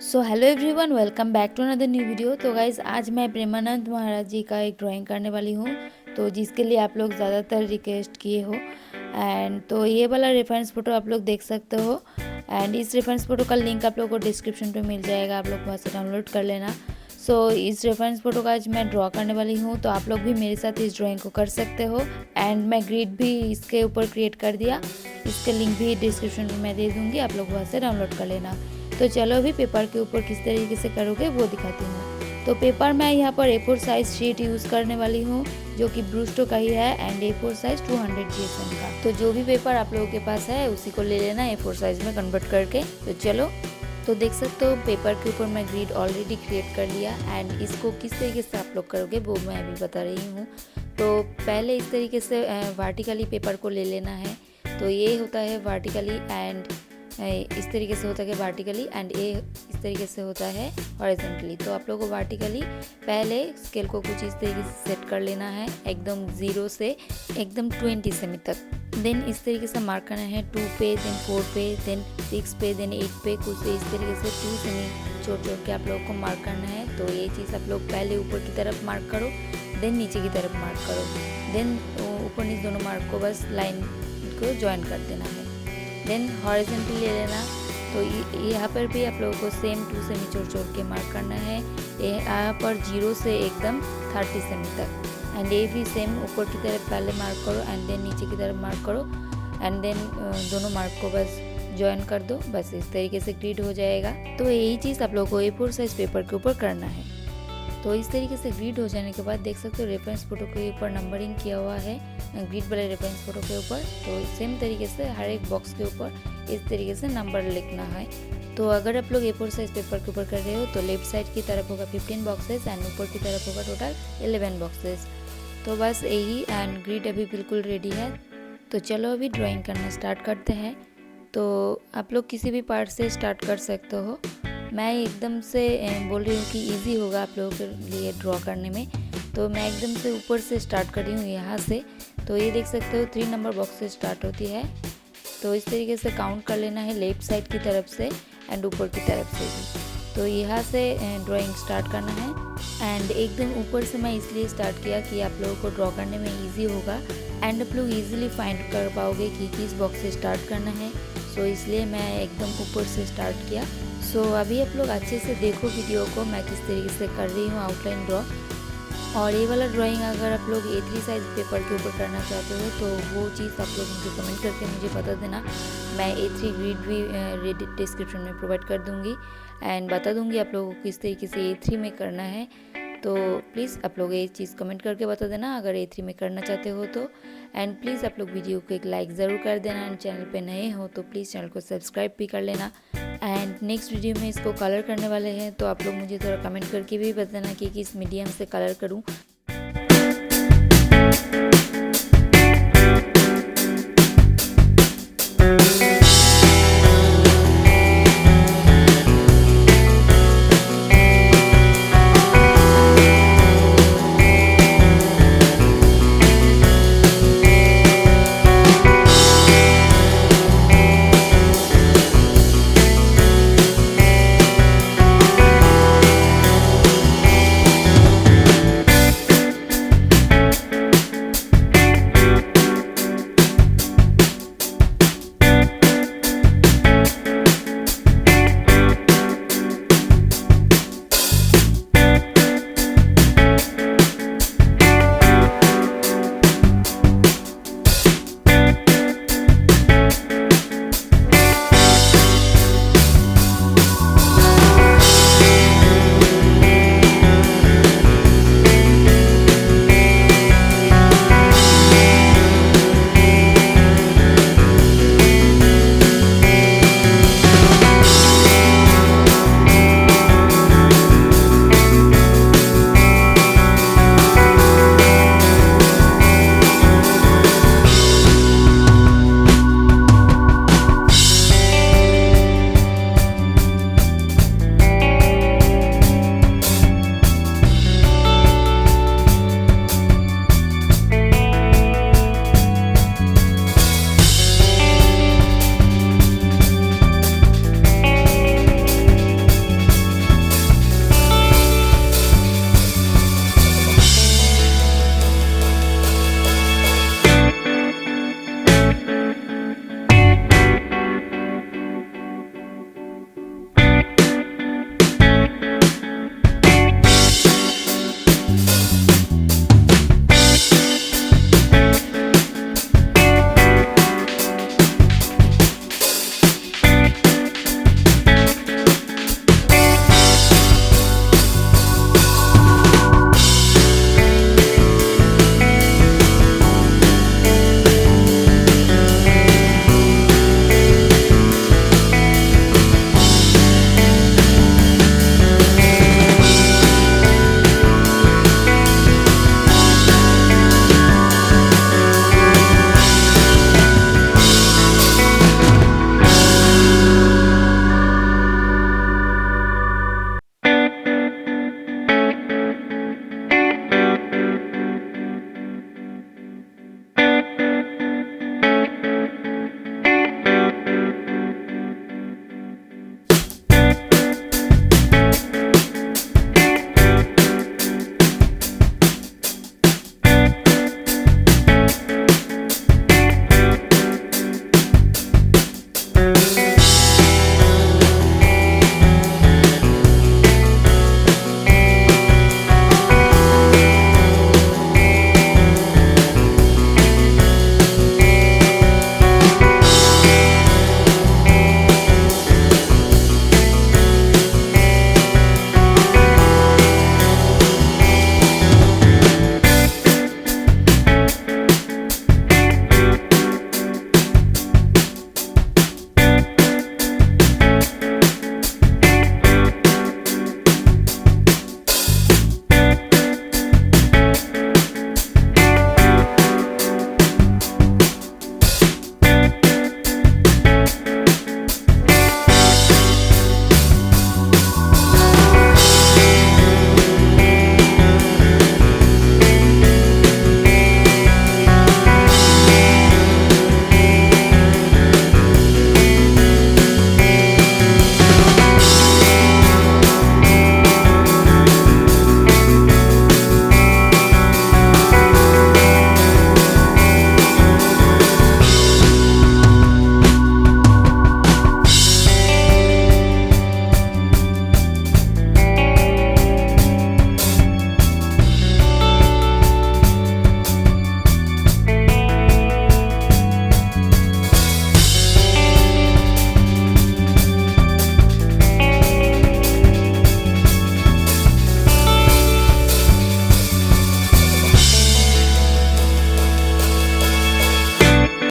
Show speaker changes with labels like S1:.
S1: So hello everyone, welcome back to another new video. तो guys आज मैं प्रेमानंद महाराज जी का एक ड्राइंग करने वाली हूँ, तो जिसके लिए आप लोग ज़्यादातर रिक्वेस्ट किए हो। एंड तो ये वाला रेफरेंस फ़ोटो आप लोग देख सकते हो। एंड इस रेफरेंस फ़ोटो का लिंक आप लोग को डिस्क्रिप्शन पे मिल जाएगा, आप लोग वहाँ से डाउनलोड कर लेना। सो इस रेफरेंस फ़ोटो का आज मैं ड्रॉ करने वाली हूँ, तो आप लोग भी मेरे साथ इस ड्राइंग को कर सकते हो। एंड मैं ग्रिड भी इसके ऊपर क्रिएट कर दिया, इसका लिंक भी डिस्क्रिप्शन में मैं दे दूँगी, आप लोग वहाँ से डाउनलोड कर लेना। तो चलो अभी पेपर के ऊपर किस तरीके से करोगे वो दिखाती हूँ। तो पेपर मैं यहाँ पर A4 साइज शीट यूज़ करने वाली हूँ, जो कि ब्रूस्टो का ही है। एंड A4 साइज 200 GSM का। तो जो भी पेपर आप लोगों के पास है उसी को ले लेना A4 साइज में कन्वर्ट करके। तो चलो, तो देख सकते हो पेपर के ऊपर मैं ग्रिड ऑलरेडी क्रिएट कर लिया। एंड इसको किस तरीके से आप लोग करोगे वो मैं अभी बता रही हूँ। तो पहले इस तरीके से वर्टिकली पेपर को ले लेना है। तो ये होता है वर्टिकली, एंड इस तरीके से होता है वर्टिकली, एंड ये इस तरीके से होता है हॉरिजॉन्टली। तो आप लोगों को वर्टिकली पहले स्केल को कुछ इस तरीके से सेट कर लेना है, एकदम 0 से एकदम 20 सेमी तक। देन इस तरीके से मार्क करना है 2 पे, देन 4 पे, देन 6 पे, देन 8 पे, कुछ इस तरीके से 2 सेमी छोड़ छोड़ के आप लोगों को मार्क करना है। तो ये चीज़ आप लोग पहले ऊपर की तरफ मार्क करो, देन नीचे की तरफ मार्क करो, देन ऊपर नीचे दोनों मार्क को बस लाइन को ज्वाइन कर देना है। देन हॉरिजॉन्टली ले लेना। तो यहाँ पर भी आप लोगों को सेम 2 सेमी छोड़ छोड़ के मार्क करना है, यहाँ पर 0 से एकदम 30 सेमी तक। एंड ये भी सेम ऊपर की तरफ पहले मार्क करो, एंड देन नीचे की तरफ मार्क करो, एंड देन दोनों मार्क को बस ज्वाइन कर दो। बस इस तरीके से ग्रिड हो जाएगा। तो यही चीज़ आप लोगों को A4 साइज पेपर के ऊपर करना है। तो इस तरीके से ग्रिड हो जाने के बाद देख सकते हो रेफरेंस फ़ोटो के ऊपर नंबरिंग किया हुआ है, ग्रिड वाले रेफरेंस फ़ोटो के ऊपर। तो सेम तरीके से हर एक बॉक्स के ऊपर इस तरीके से नंबर लिखना है। तो अगर आप लोग A4 साइज पेपर के ऊपर कर रहे हो तो लेफ्ट साइड की तरफ होगा 15 बॉक्सेस, एंड ऊपर की तरफ होगा टोटल 11 बॉक्सेस। तो बस यही, एंड ग्रिड अभी बिल्कुल रेडी है। तो चलो अभी ड्राइंग करना स्टार्ट करते हैं। तो आप लोग किसी भी पार्ट से स्टार्ट कर सकते हो। मैं एकदम से बोल रही हूँ कि इजी होगा आप लोगों के लिए ड्रॉ करने में। तो मैं एकदम से ऊपर से स्टार्ट कर रही हूँ यहाँ से। तो ये देख सकते हो 3 नंबर बॉक्स से स्टार्ट होती है। तो इस तरीके से काउंट कर लेना है लेफ्ट साइड की तरफ से एंड ऊपर की तरफ से भी। तो यहाँ से ड्राइंग स्टार्ट करना है। एंड एकदम ऊपर से मैं इसलिए स्टार्ट किया कि आप लोगों को ड्रॉ करने में ईजी होगा, एंड आप लोग ईजिली फाइंड कर पाओगे कि किस बॉक्स से स्टार्ट करना है। सो इसलिए मैं एकदम ऊपर से स्टार्ट किया। सो अभी आप लोग अच्छे से देखो वीडियो को, मैं किस तरीके से कर रही हूँ आउटलाइन ड्रॉ। और ये वाला ड्राइंग अगर आप लोग A3 साइज पेपर के ऊपर करना चाहते हो तो वो चीज़ आप लोग मुझे कमेंट करके मुझे बता देना। मैं A3 ग्रिड भी डिस्क्रिप्शन में प्रोवाइड कर दूँगी, एंड बता दूँगी आप लोगों को किस तरीके से A3 में करना है। तो प्लीज़ आप लोग ये चीज़ कमेंट करके बता देना अगर A3 में करना चाहते हो तो। एंड प्लीज़ आप लोग वीडियो को एक लाइक ज़रूर कर देना, एंड चैनल पे नए हो तो प्लीज़ चैनल को सब्सक्राइब भी कर लेना। एंड नेक्स्ट वीडियो में इसको कलर करने वाले हैं, तो आप लोग मुझे थोड़ा कमेंट करके भी बताना कि किस मीडियम से कलर करूँ।